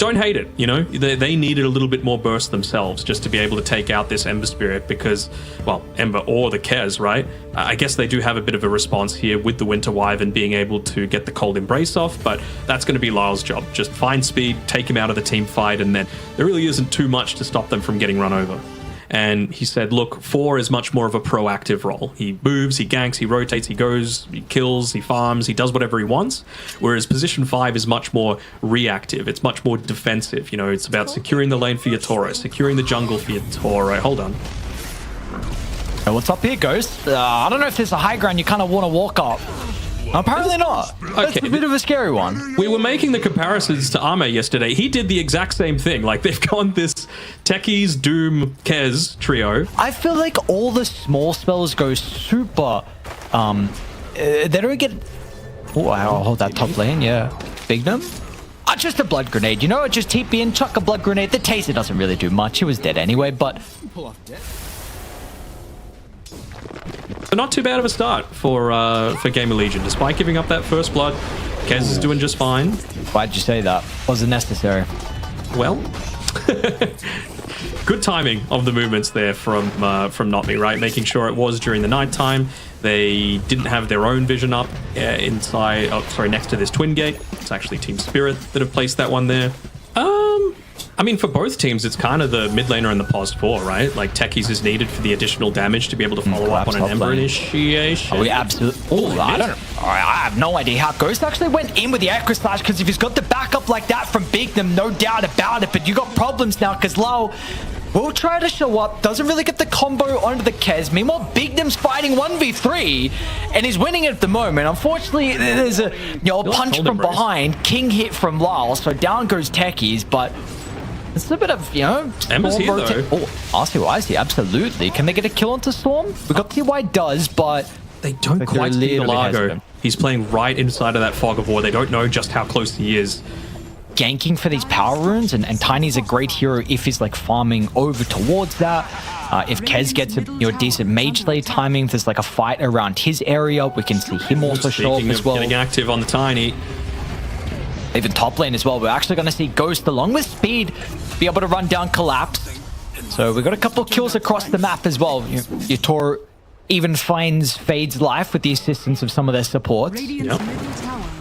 don't hate it, you know? They needed a little bit more burst themselves just to be able to take out this Ember Spirit because, well, Ember or the Kez, right? I guess they do have a bit of a response here with the Winter Wyvern being able to get the Cold Embrace off, but that's going to be Lyle's job. Just find speed, take him out of the team fight, and then there really isn't too much to stop them from getting run over. And he said, look, 4 is much more of a proactive role. He moves, he ganks, he rotates, he goes, he kills, he farms, he does whatever he wants. Whereas position 5 is much more reactive. It's much more defensive. You know, it's about securing the lane for your Toro, securing the jungle for your Toro. Hold on. Hey, what's up here, Ghost? I don't know if there's a high ground you kind of want to walk up. Apparently not. That's a bit of a scary one. We were making the comparisons to Ame yesterday. He did the exact same thing. Like, they've gone this Techies, Doom, Kez trio. I feel like all the small spells go super... they don't get... Oh, I'll hold that top lane, yeah. Bignum? Just a blood grenade, you know? Just TP in, chuck a blood grenade. The taser doesn't really do much. He was dead anyway, but... But not too bad of a start for GamerLegion. Despite giving up that first blood, Kez is doing just fine. Why'd you say that? Wasn't necessary. Well, good timing of the movements there from Not Me, right? Making sure it was during the nighttime. They didn't have their own vision up inside. Oh, sorry, next to this twin gate. It's actually Team Spirit that have placed that one there. I mean, for both teams, it's kind of the mid laner and the pos 4, right? Like, Techies is needed for the additional damage to be able to follow up on an Ember initiation. Oh, we absolutely... Oh, I don't know. I have no idea how Ghost actually went in with the Echo Slash, because if he's got the backup like that from Bignum, no doubt about it, but you got problems now, because Lau will try to show up, doesn't really get the combo onto the Kez. Meanwhile, Bignum's fighting 1v3, and he's winning at the moment. Unfortunately, there's a punch from behind, King hit from Lyle, so down goes Techies, but... It's a bit of, you know... Ember's here, though. Oh, RCY, absolutely. Can they get a kill onto Storm? We got TY does, but... They don't quite see the Largo. He's playing right inside of that fog of war. They don't know just how close he is. Ganking for these power runes, and Tiny's a great hero if he's, like, farming over towards that. If Kez gets a decent mage lay timing, if there's, like, a fight around his area, we can see him also show up as well. Getting active on the Tiny. Even top lane as well. We're actually going to see Ghost along with Speed be able to run down Collapse. So we got a couple kills across the map as well. Your Tor even finds Fade's life with the assistance of some of their supports. Yep.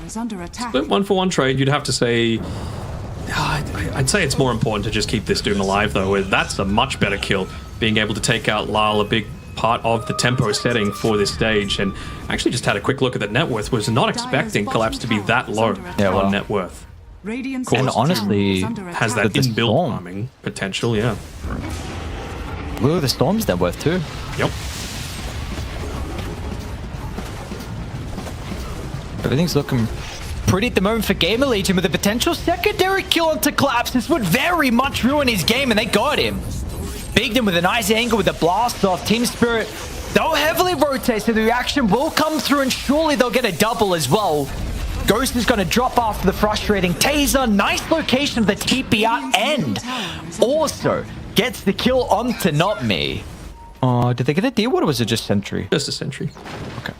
Split 1-for-1 trade, you'd have to say... I'd say it's more important to just keep this Doom alive, though. That's a much better kill. Being able to take out Lyle, a big part of the tempo setting for this stage, and actually just had a quick look at the net worth. Was not expecting Collapse to be that low on net worth. And honestly, has that inbuilt farming potential, yeah. Look at the Storm's net worth too. Yep. Everything's looking pretty at the moment for GamerLegion, with a potential secondary kill onto Collapse. This would very much ruin his game, and they got him. Bignum with a nice angle with a blast off. Team Spirit, they'll heavily rotate, so the reaction will come through, and surely they'll get a double as well. Ghost is going to drop after the frustrating taser. Nice location of the TP out, and also gets the kill onto Not Me. Did they get a deal, or was it just Sentry? Just a Sentry. Okay.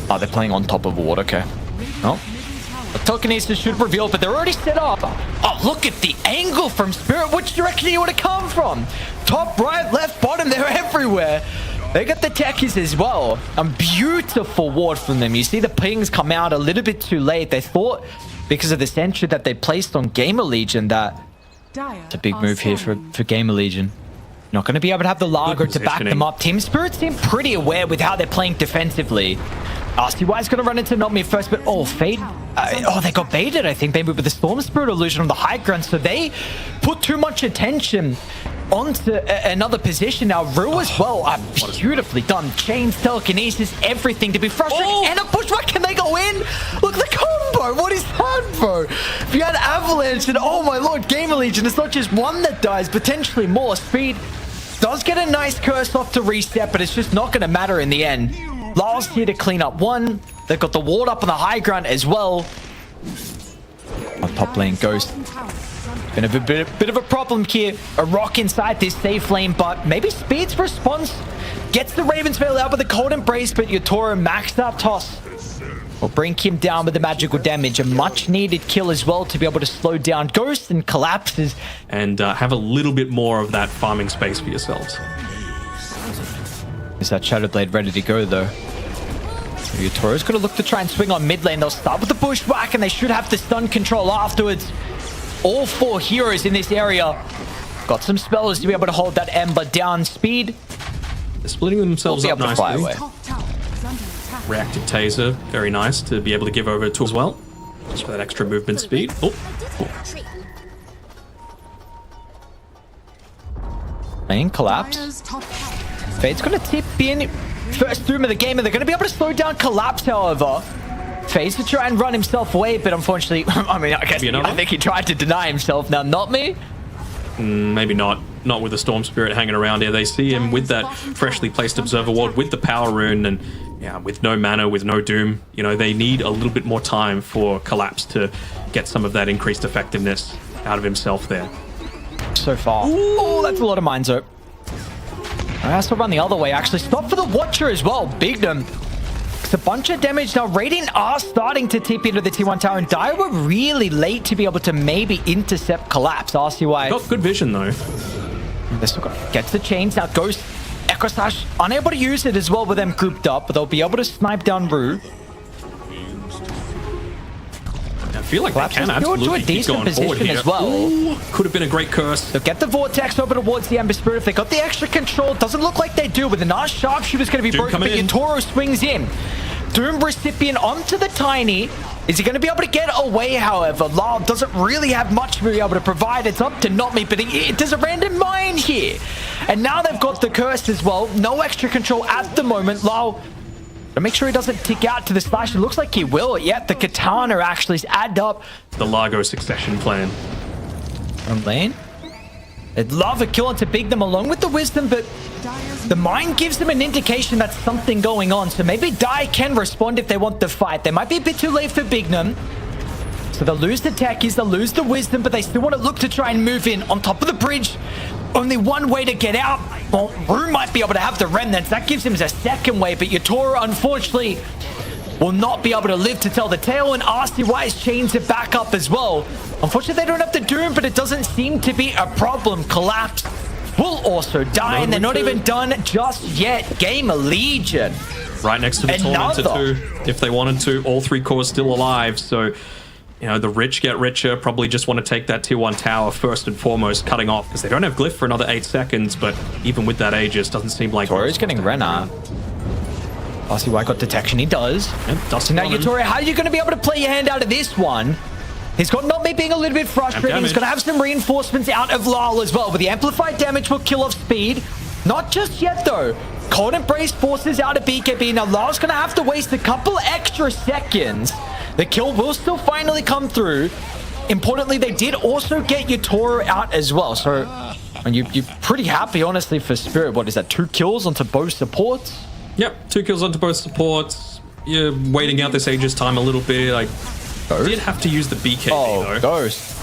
Oh, they're playing on top of a ward, okay. Oh. The Telekinesis should reveal, but they're already set up. Oh, look at the angle from Spirit. Which direction do you want to come from? Top, right, left, bottom, they're everywhere. They got the techies as well. A beautiful ward from them. You see the pings come out a little bit too late. They thought, because of the sentry that they placed on GamerLegion, that it's a big move here for GamerLegion. Not going to be able to have the Largo to back them up. Team Spirit seem pretty aware with how they're playing defensively. RCY is going to run into Not Me first, but Fade. They got baited, I think, maybe with the Storm Spirit illusion on the high ground. So they put too much attention onto another position. Now, Rue as well, beautifully done. Chains, telekinesis, everything to be frustrating. And a pushback, can they go in? Look at the combo. What is that, bro? If you had Avalanche, and oh my lord, GamerLegion, it's not just one that dies, potentially more. Speed does get a nice curse off to reset, but it's just not going to matter in the end. Lyle's here to clean up one. They've got the ward up on the high ground as well. Top lane Ghost. Been a bit of a problem here. A rock inside this safe lane, but maybe Speed's response gets the Raven's Veil out with a cold embrace, but your Toro maxed out toss. will bring him down with the magical damage. A much needed kill as well to be able to slow down Ghost and collapses. And have a little bit more of that farming space for yourselves. Is that Shadow Blade ready to go though? Toro's going to look to try and swing on mid lane. They'll start with the bushwhack and they should have the stun control afterwards. All 4 heroes in this area got some spells to be able to hold that Ember down. Speed. They're splitting themselves up nicely. Reactive taser, very nice to be able to give over to as well. Just for that extra movement speed. Oh. Main collapse. Fade's going to tip in first doom of the game, and they're going to be able to slow down Collapse, however. Fade's to try and run himself away, but unfortunately, I mean, I think he tried to deny himself. Now, not me. Maybe not. Not with the Storm Spirit hanging around here. They see him with that freshly placed Observer Ward, with the Power Rune, and yeah, with no mana, with no Doom. You know, they need a little bit more time for Collapse to get some of that increased effectiveness out of himself there. So far. Oh, that's a lot of Mind Zope. I has to run the other way, actually. Stop for the Watcher as well. Bignum. It's a bunch of damage now. Radiant are starting to tip into the T1 tower, and Dire were really late to be able to maybe intercept Collapse. RCY. Got good vision, though. They still gets the chains. Now Ghost, Echo Slash, unable to use it as well with them grouped up, but they'll be able to snipe down Rue. I feel like Collapse they can absolutely to a decent position as well. Ooh, could have been a great curse. They'll get the Vortex over towards the Ember Spirit. If they got the extra control, doesn't look like they do. With the nice Sharpshooter's going to be broken, but Yatoro swings in. Doom recipient onto the Tiny. Is he going to be able to get away, however? Lyle doesn't really have much to be able to provide. It's up to Not Me, but there's a random mine here. And now they've got the curse as well. No extra control at the moment. Lyle, to make sure he doesn't tick out to the slash. It looks like he will. Yet the Katana actually is added up. The Largo succession plan. On lane. They'd love a kill onto Big them along with the Wisdom, but the mine gives them an indication that's something going on. So maybe Dai can respond if they want the fight. They might be a bit too late for Bignum. So they'll lose the techies, they'll lose the Wisdom, but they still want to look to try and move in on top of the bridge. Only one way to get out. Well, Rue might be able to have the remnants. That gives him a second way, but Yatoro, unfortunately, will not be able to live to tell the tale, and RCY's chains it back up as well. Unfortunately, they don't have the Doom, but it doesn't seem to be a problem. Collapse will also die, and they're not even done just yet. GAMERLEGION. Right next to the Tormentor too, if they wanted to. All 3 cores still alive, so, you know, the rich get richer. Probably just want to take that tier 1 tower first and foremost, cutting off, because they don't have Glyph for another 8 seconds, but even with that Aegis, doesn't seem like... Tori's getting Rena. RCY got detection, he does. So now Yatoro, how are you going to be able to play your hand out of this one? He's got Not Me being a little bit frustrating. He's going to have some reinforcements out of Lyle as well, but the amplified damage will kill off Speed. Not just yet, though. Cold Embrace forces out a BKB. Now, Lyle's going to have to waste a couple extra seconds. The kill will still finally come through. Importantly, they did also get Yatoro out as well. So, and you're pretty happy, honestly, for Spirit. What is that, 2 kills onto both supports? Yep, 2 kills onto both supports. You're waiting out this Aegis time a little bit. Like, did have to use the BKB, though. Ghost.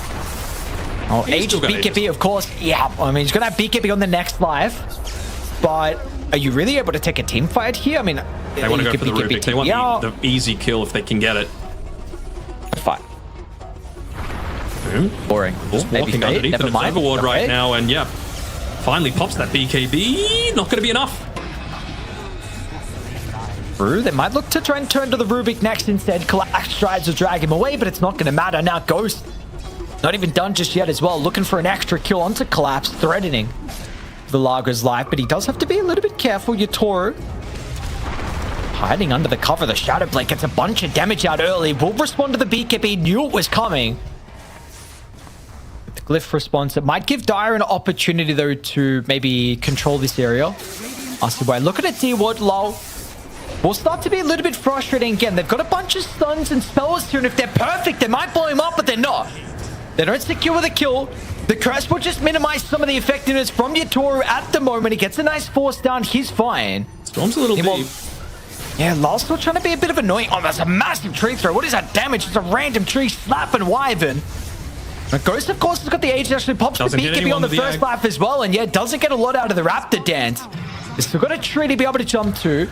Oh, Aegis BKB, of course. Yeah, I mean, he's going to have BKB on the next life. But are you really able to take a team fight here? I mean, they want to go for the Rubik. They want the easy kill if they can get it. Fight. Boring. Just walking underneath an Observer Ward right now, and yeah, finally pops that BKB. Not going to be enough. Rue, they might look to try and turn to the Rubik next instead. Collapse tries to drag him away, but it's not going to matter. Now Ghost, not even done just yet as well. Looking for an extra kill onto Collapse, threatening the Largo's life, but he does have to be a little bit careful. Yatoro hiding under the cover. The Shadow Blade gets a bunch of damage out early. Will respond to the BKB. Knew it was coming. With the Glyph response, it might give Dire an opportunity, though, to maybe control this area. RCY, look at it, D-Ward, low. Will start to be a little bit frustrating again. They've got a bunch of stuns and spells here, and if they're perfect, they might blow him up, but they're not. They don't secure the kill. The curse will just minimize some of the effectiveness from Yatoro at the moment. He gets a nice force down. He's fine. Storm's a little deep. Yeah, Lyle's still trying to be a bit of annoying. Oh, that's a massive tree throw. What is that damage? It's a random tree slapping Wyvern. Now, Ghost, of course, has got the Aegis, actually pops the BKB on the first life as well, and yeah, doesn't get a lot out of the Raptor dance. They've still got a tree to be able to jump to.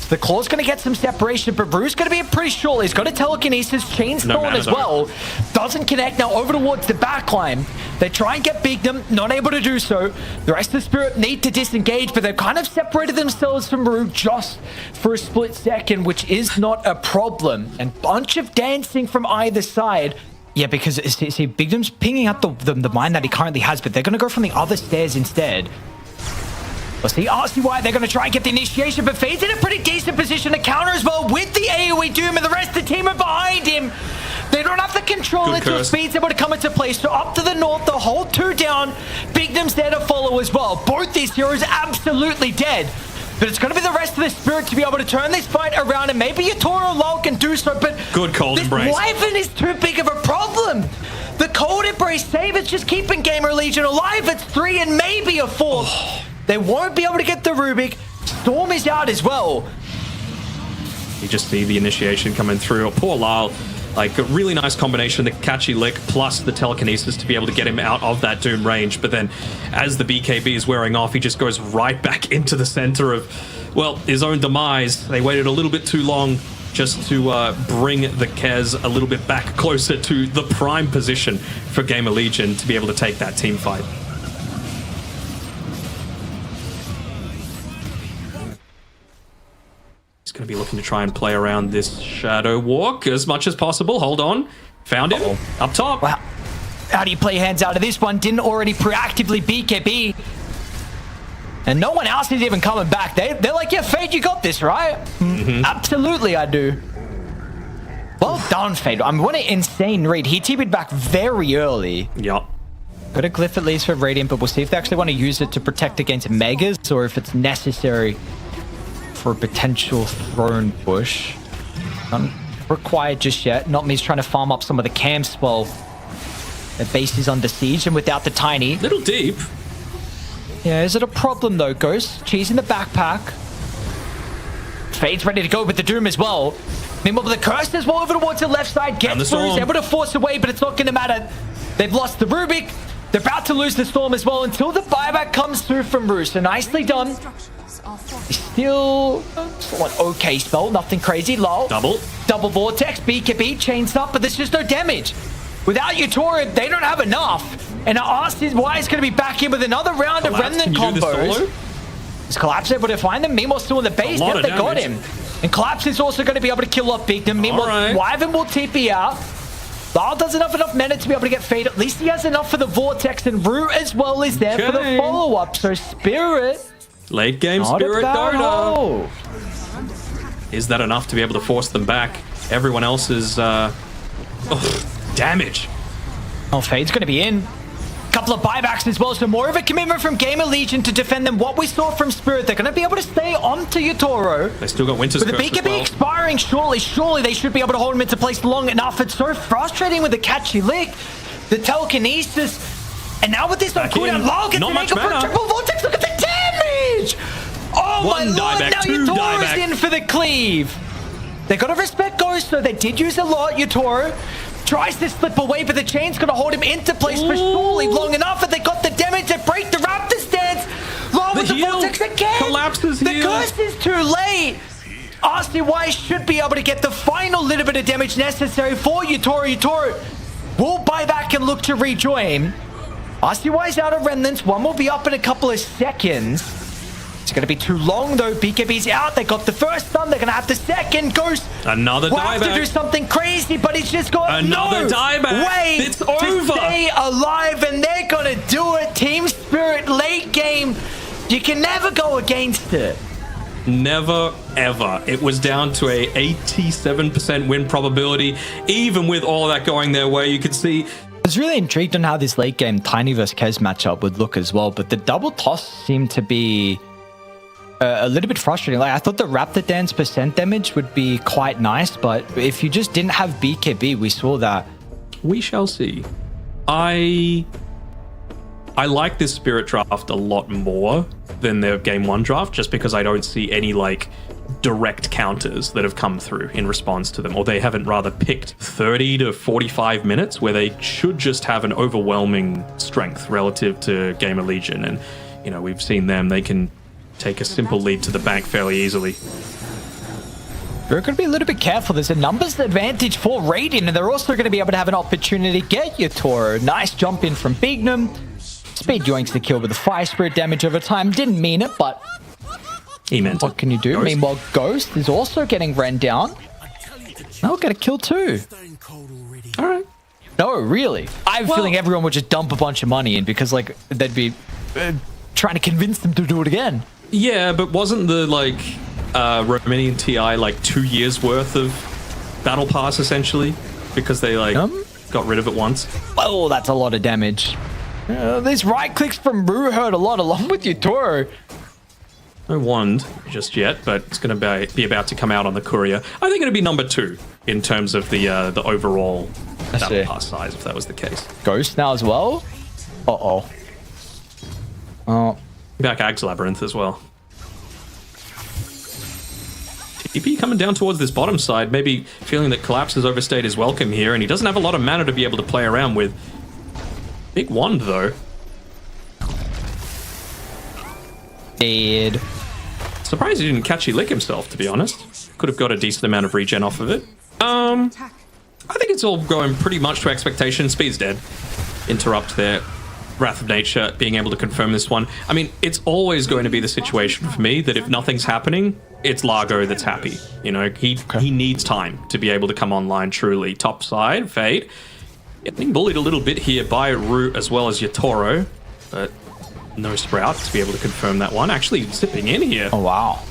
The Claw's going to get some separation, but Rue's going to be pretty short. He's got a telekinesis, chain storm as well. Doesn't connect now over towards the backline. They try and get Bignum, not able to do so. The rest of the Spirit need to disengage, but they've kind of separated themselves from Rue just for a split second, which is not a problem. And bunch of dancing from either side. Yeah, because see, Bignum's pinging up the mine that he currently has, but they're going to go from the other stairs instead. We'll see RCY, they're going to try and get the initiation, but Fade's in a pretty decent position to counter as well with the AoE Doom, and the rest of the team are behind him. They don't have the control until Speed's able to come into play. So up to the north, the hold 2 down. Bignum's there to follow as well. Both these heroes absolutely dead. But it's going to be the rest of the Spirit to be able to turn this fight around, and maybe Yatoro Lol can do so, but good cold embrace. Wyvern is too big of a problem. The cold embrace save is just keeping GAMERLEGION alive. It's 3 and maybe a 4. They won't be able to get the Rubik. Storm is out as well. You just see the initiation coming through. Oh, poor Lyle. Like, a really nice combination, the catchy lick plus the telekinesis to be able to get him out of that Doom range. But then, as the BKB is wearing off, he just goes right back into the center of, well, his own demise. They waited a little bit too long just to bring the Kez a little bit back closer to the prime position for GAMERLEGION to be able to take that team fight. Going to be looking to try and play around this shadow walk as much as possible. Hold on. Found him. Up top. Wow. How do you play hands out of this one? Didn't already proactively BKB. And no one else is even coming back. They're like, yeah, Fade, you got this, right? Absolutely, I do. Well done, Fade. I mean, what an insane read. He TP'd back very early. Yep. Got a glyph at least for Radiant, but we'll see if they actually want to use it to protect against Megas or if it's necessary for a potential throne push. Not required just yet. Notme's trying to farm up some of the camps while their base is under siege, and without the tiny. Little deep. Yeah, is it a problem though, Ghost? Cheese in the backpack. Fade's ready to go with the Doom as well. Meanwhile, the Curse as well over towards the left side. Gets through, is able to force away, but it's not going to matter. They've lost the Rubik. They're about to lose the Storm as well until the buyback comes through from Rue. So nicely done. Still an okay spell, nothing crazy. Lol. Double Vortex, BKB, chains up, but there's just no damage. Without Yatoro, they don't have enough. And RCY is going to be back in with another round of Remnant combos. Is Collapse able to find them? Meanwhile, still in the base. Yep, they got him. And Collapse is also going to be able to kill off Bignum. Meanwhile, Wyvern will TP out. Lyle doesn't have enough mana to be able to get Fade. At least he has enough for the Vortex, and Rue as well is there for the follow-up. So Spirit... Late game Spirit Dota. Is that enough to be able to force them back? Everyone else is damage. Oh, Fade's going to be in. Couple of buybacks as well, so more of a commitment from GAMERLEGION to defend them. What we saw from Spirit, they're going to be able to stay on to Yatoro. They still got Winter's Curse. With the BKB expiring, surely they should be able to hold him into place long enough. It's so frustrating with the catchy lick, the telekinesis, and now with this on cooldown, Lyle gets an angle for a triple vortex. Look at the damage! Oh my lord, now Yatoro's in for the cleave. They got to respect Ghost, so they did use a lot. Yatoro tries to slip away, but the chain's going to hold him into place for surely long enough, and they got the damage to break the Raptor stance. Lyle with the vortex again. Collapses the curse is too late. RCY should be able to get the final little bit of damage necessary for Yatoro. Yatoro will buy back and look to rejoin. RCY's out of Remnants. One will be up in a couple of seconds. It's going to be too long, though. BKB's out. They got the first stun. They're going to have the second. Ghost another will have to do something crazy, but he's just got another way it's over. To stay alive, and they're going to do it. Team Spirit, late game. You can never go against it. Never, ever. It was down to a 87% win probability. Even with all of that going their way, you could see... I was really intrigued on how this late game Tiny vs Kez matchup would look as well, but the double toss seemed to be a little bit frustrating. Like, I thought the Raptor Dance % damage would be quite nice, but if you just didn't have BKB, we saw that. We shall see. I like this Spirit draft a lot more than their Game 1 draft, just because I don't see any, like, direct counters that have come through in response to them, or they haven't rather picked 30 to 45 minutes where they should just have an overwhelming strength relative to GAMERLEGION. And, you know, we've seen them, they can take a simple lead to the bank fairly easily. They're going to be a little bit careful. There's a numbers advantage for Radiant, and they're also going to be able to have an opportunity to get Yatoro. Nice jump in from Bignum. Speed yoinks the kill with the Fire Spirit damage over time. Didn't mean it, but he meant what can you do? Ghost. Meanwhile, Ghost is also getting ran down. They'll get a kill too. All right. No, really. I have a feeling everyone would just dump a bunch of money in because, like, they'd be trying to convince them to do it again. Yeah, but wasn't the, like, Romanian TI, like, 2 years worth of Battle Pass, essentially? Because they, like, got rid of it once. Oh, that's a lot of damage. These right clicks from Rue hurt a lot, along with Yatoro. No wand just yet, but it's going to be about to come out on the courier. I think it'd be number 2 in terms of the overall Battle Pass size, if that was the case. Ghost now as well? Uh-oh. Oh. Back Ag's Labyrinth as well. TP coming down towards this bottom side, maybe feeling that Collapse has overstayed his welcome here, and he doesn't have a lot of mana to be able to play around with. Big wand, though. Dead. Surprised he didn't catchy lick himself, to be honest. Could have got a decent amount of regen off of it. I think it's all going pretty much to expectation. Speed's dead. Interrupt there. Wrath of Nature being able to confirm this one. I mean, it's always going to be the situation for me that if nothing's happening, it's Largo that's happy. You know, he needs time to be able to come online truly. Top side, Fade. Getting bullied a little bit here by Root as well as Yatoro, but no Sprout to be able to confirm that one. Actually zipping in here. Oh, wow.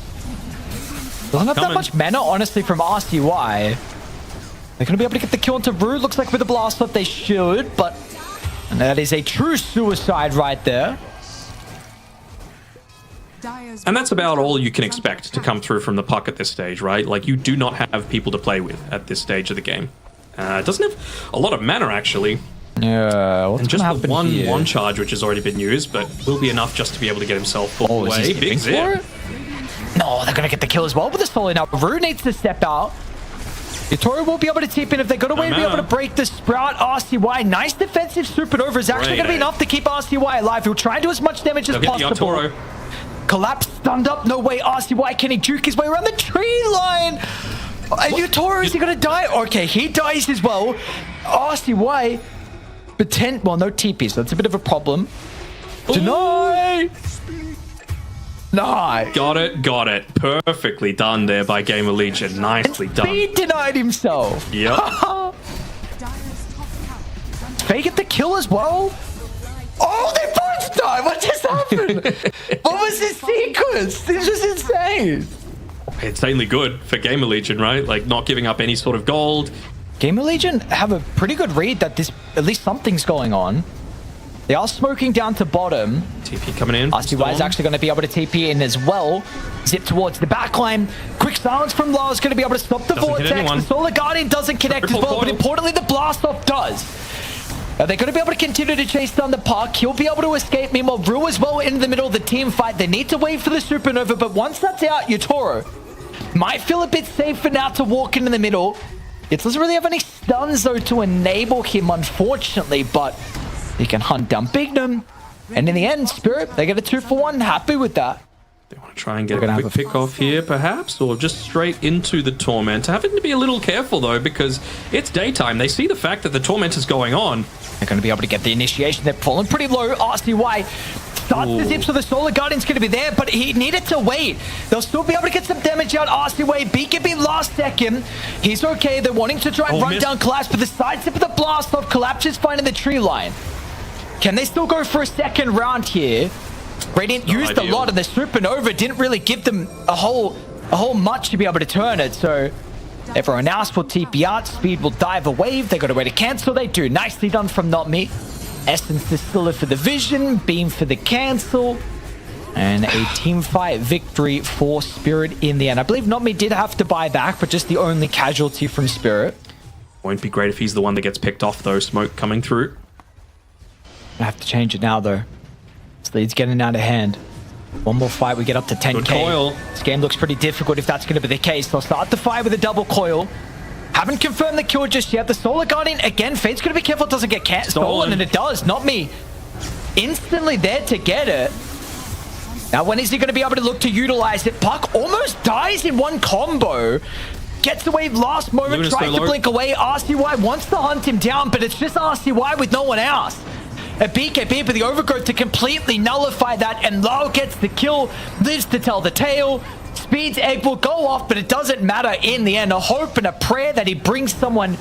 Don't have that much mana, honestly, from RCY. They're going to be able to get the kill into Root. Looks like with the blast off they should, but... And that is a true suicide right there. And that's about all you can expect to come through from the puck at this stage, right? Like, you do not have people to play with at this stage of the game. Doesn't have a lot of mana, actually. Yeah, what's and just the one charge, which has already been used, but will be enough just to be able to get himself pulled away. Big zip. No, they're going to get the kill as well with the solid now. Rue needs to step out. Yatoro will be able to tip in if they got away to be able to break the Sprout. RCY, nice defensive supernova is actually going to be enough to keep RCY alive. He'll try and do as much damage as possible. Collapse, stunned up, no way. RCY, can he juke his way around the tree line? Yatoro, is he going to die? Okay, he dies as well. RCY, well, no TP, so that's a bit of a problem. Deny! Nice. Got it. Perfectly done there by Gamerlegion. Nicely done. Speed denied himself. Yep. They get the kill as well. Oh, they both died. What just happened? What was this sequence? This is insane. It's insanely good for Gamerlegion, right? Like, not giving up any sort of gold. Gamerlegion have a pretty good read that at least something's going on. They are smoking down to bottom. TP coming in. RCY is actually going to be able to TP in as well. Zip towards the backline. Quick silence from Law is going to be able to stop the vortex. The Solar Guardian doesn't connect as well, but importantly, the blast off does. They're going to be able to continue to chase down the puck. He'll be able to escape. Meanwhile, Rue as well in the middle of the team fight. They need to wait for the supernova, but once that's out, Yatoro might feel a bit safer now to walk into the middle. It doesn't really have any stuns, though, to enable him, unfortunately, but he can hunt down Bignum. And in the end, Spirit, they get a 2-for-1. Happy with that. They want to try and get a quick pick off here, perhaps, or just straight into the Torment. Having to be a little careful, though, because it's daytime. They see the fact that the Torment is going on. They're going to be able to get the initiation. They're falling pretty low. RCY starts the zip, so the Solar Guardian's going to be there, but he needed to wait. They'll still be able to get some damage out. RCY, BKB last second. He's okay. They're wanting to try and run down Collapse, but the side zip of the blast off. Collapse is finding the tree line. Can they still go for a second round here? Radiant used a lot, and the supernova didn't really give them a whole much to be able to turn it, so everyone else will TP out. Speed will dive a wave. They got a way to cancel. They do. Nicely done from Not Me. Essence Distiller for the vision. Beam for the cancel. And a team fight victory for Spirit in the end. I believe Not Me did have to buy back, but just the only casualty from Spirit. Won't be great if he's the one that gets picked off, though. Smoke coming through. I have to change it now, though. This lead's getting out of hand. One more fight, we get up to 10k. Good coil. This game looks pretty difficult if that's going to be the case. They'll start the fight with a double coil. Haven't confirmed the kill just yet. The Solar Guardian, again, Fate's going to be careful it doesn't get stolen, and it does. Not Me. Instantly there to get it. Now, when is he going to be able to look to utilize it? Puck almost dies in one combo. gets away last moment, Luna's tries so to low. blink away. RCY wants to hunt him down, but it's just RCY with no one else. A BKB, but the overgrowth to completely nullify that, and Lau gets the kill, lives to tell the tale. Speed's egg will go off, but it doesn't matter in the end. A hope and a prayer that he brings someone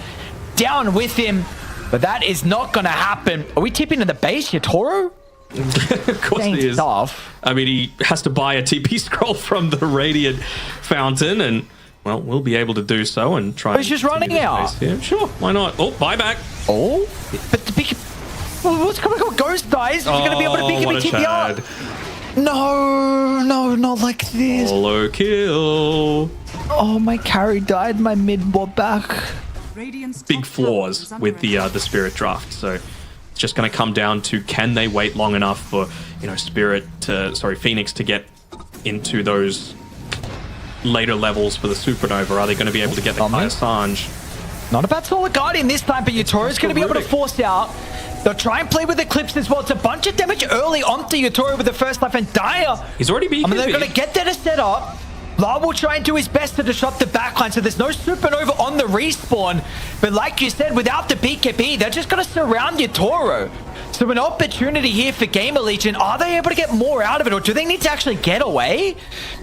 down with him, but that is not going to happen. Are we tipping to the base, Yatoro? Of course he is. Stuff. I mean, he has to buy a TP scroll from the Radiant Fountain, and, well, we'll be able to do so and try. He's just running out. Yeah, sure, why not? Oh, buyback. Oh, but the BKB... What's going on? Ghost dies. Is he going to be able to BKB TPR? No, not like this. Solo kill. Oh, my carry died. My mid bot back. Big flaws with the Spirit draft. So it's just going to come down to, can they wait long enough for, you know, Phoenix to get into those later levels for the Supernova? Are they going to be able to get the Kai Assange? Not a bad Solar Guardian this time, but Yatoro's going to be able to force out. They'll try and play with Eclipse as well. It's a bunch of damage early onto Yatoro with the first life, and Dire. He's already BKB. I mean, they're going to get there to set up. La will try and do his best to disrupt the backline, so there's no Supernova on the respawn. But like you said, without the BKB, they're just going to surround Yatoro. So an opportunity here for GAMERLEGION. Are they able to get more out of it, or do they need to actually get away?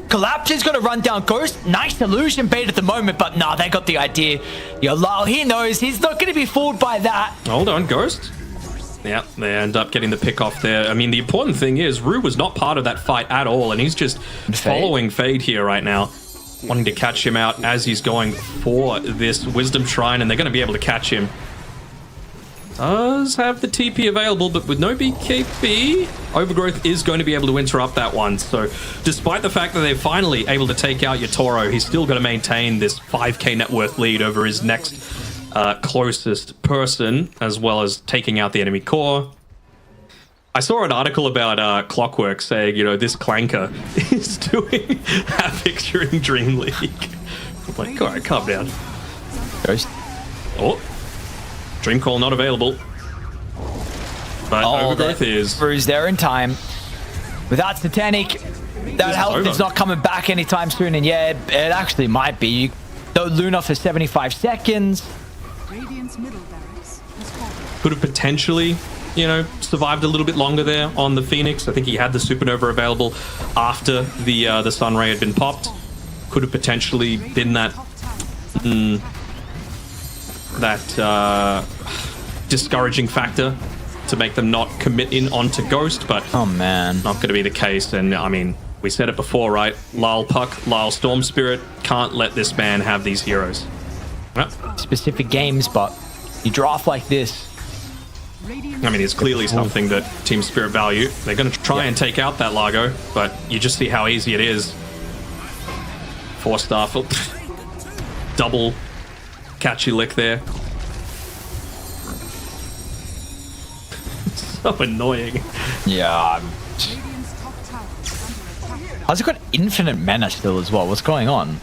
Collapse is going to run down Ghost. Nice illusion bait at the moment, but nah, they got the idea. Yo, Lyle, he knows he's not going to be fooled by that. Hold on, Ghost. Yeah, they end up getting the pick off there. I mean, the important thing is Rue was not part of that fight at all, and he's just following Fade here right now, wanting to catch him out as he's going for this Wisdom Shrine, and they're going to be able to catch him. Does have the TP available, but with no BKB, Overgrowth is going to be able to interrupt that one. So despite the fact that they're finally able to take out Yatoro, he's still going to maintain this 5k net worth lead over his next closest person, as well as taking out the enemy core. I saw an article about Clockwork saying, you know, this clanker is doing havoc during DreamLeague. I'm like, all right, calm down. Ghost. Oh, Dream Call not available. But Overgrowth is. Bruce there in time. Without Satanic, that health is not coming back anytime soon, and yeah, it actually might be. Though Luna for 75 seconds. Could have potentially, you know, survived a little bit longer there on the Phoenix. I think he had the Supernova available after the Sunray had been popped. Could have potentially been that discouraging factor to make them not commit in onto Ghost, but oh man, not going to be the case. And I mean, we said it before, right? Lyle Puck, Lyle Storm Spirit, can't let this man have these heroes. Specific games, but you draft like this. I mean, it's clearly something that Team Spirit value. They're going to try and take out that Largo, but you just see how easy it is. 4-star, double catchy lick there. So annoying. Yeah. How's it got infinite mana still as well? What's going on?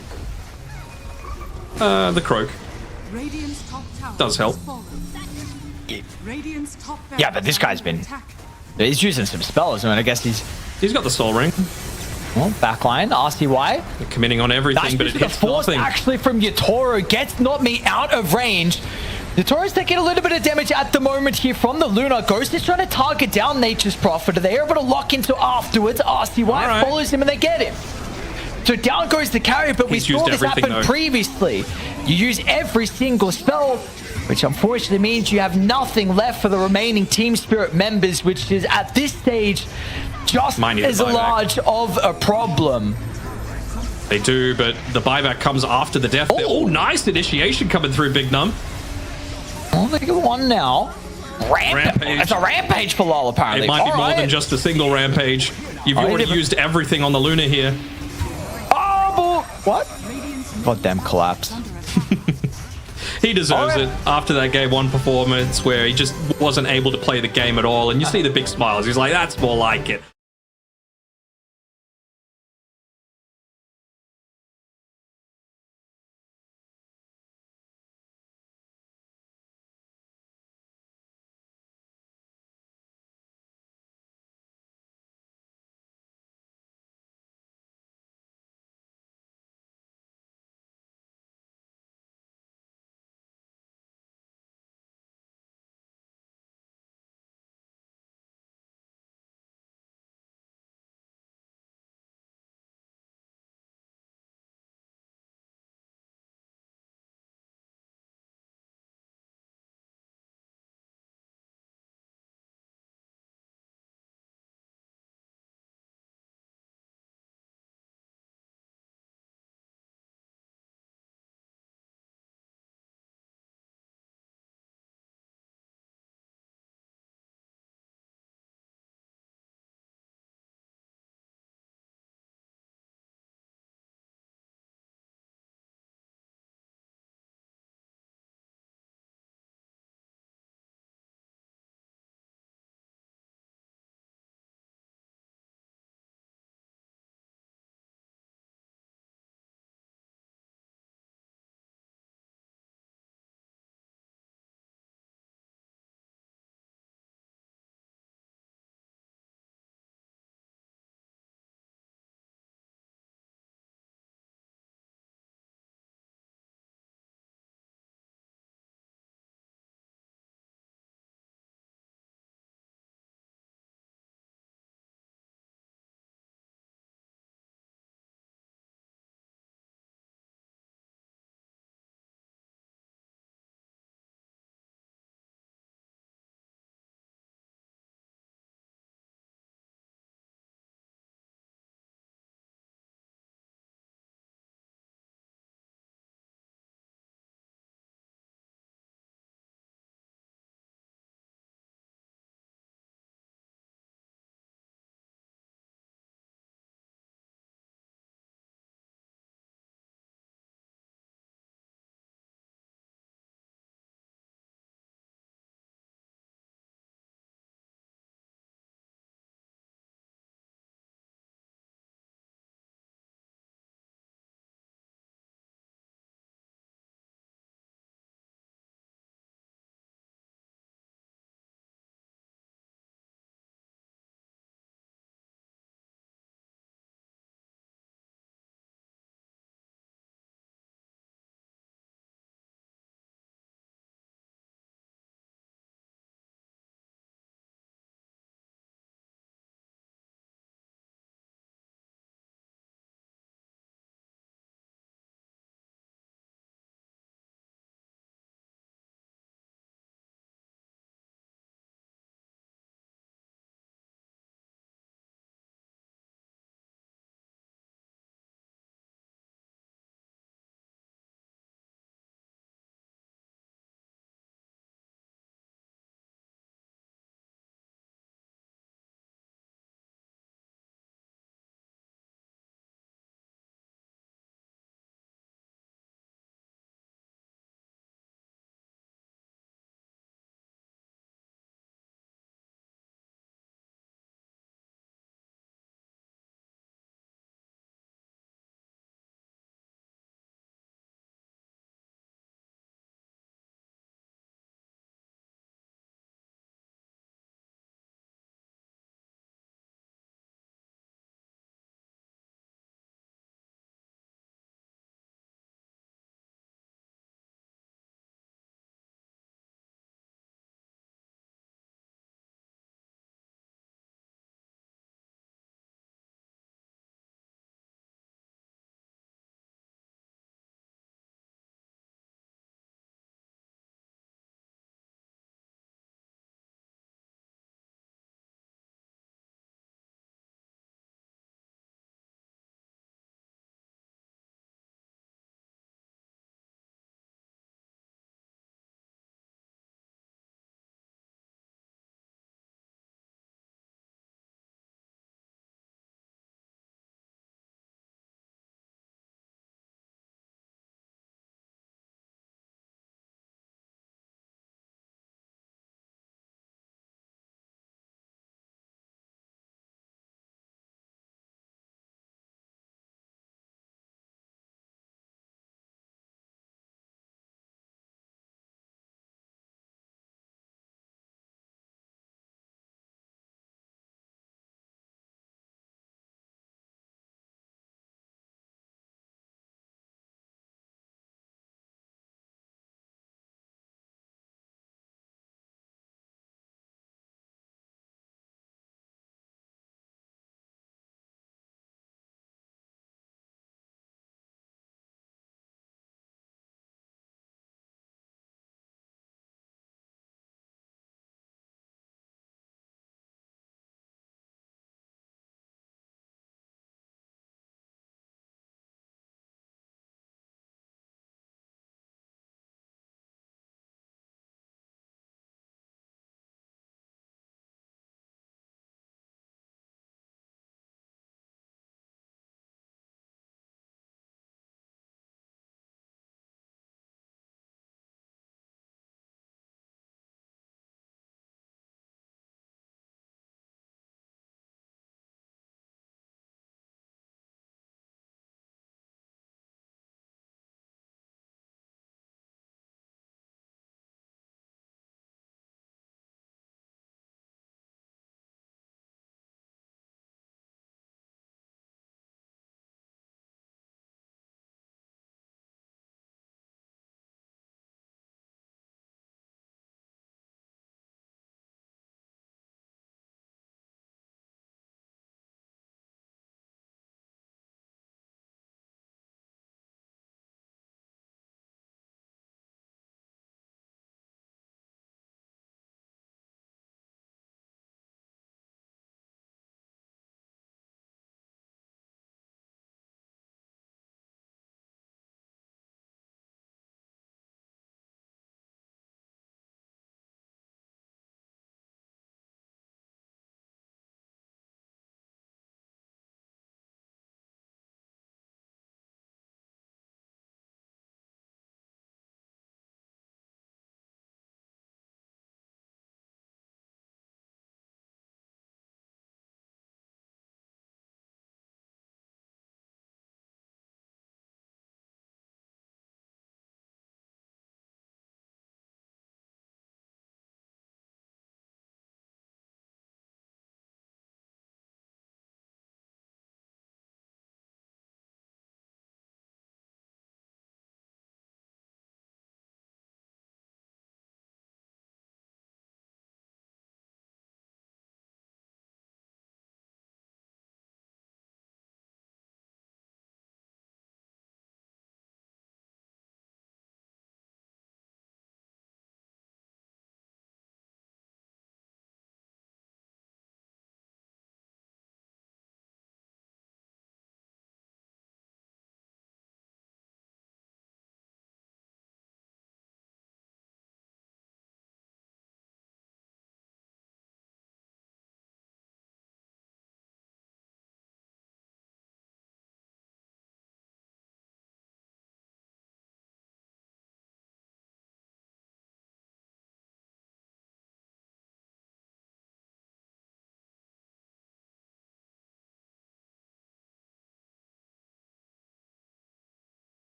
The Croak does help. Yeah, but this guy's been... He's using some spells. I mean, I guess he's got the Soul Ring. Well, backline, RCY. They're committing on everything, nice, but it hits the force nothing. Actually, from Yatoro gets not me out of range. Yatoro's taking a little bit of damage at the moment here from the Luna. Ghost is trying to target down Nature's Prophet. They're able to lock into afterwards. RCY follows him and they get him. So down goes the carry, but we saw this happen previously. You use every single spell, which unfortunately means you have nothing left for the remaining Team Spirit members, which is at this stage just as large of a problem. They do, but the buyback comes after the death. Oh, nice initiation coming through, Big Num. Oh, they get one now. Rampage. It's a rampage for LoL, apparently. It might be more than just a single rampage. You've already used everything on the Luna here. Oh, what? Goddamn collapse. He deserves it after that game one performance where he just wasn't able to play the game at all. And you see the big smiles. He's like, that's more like it.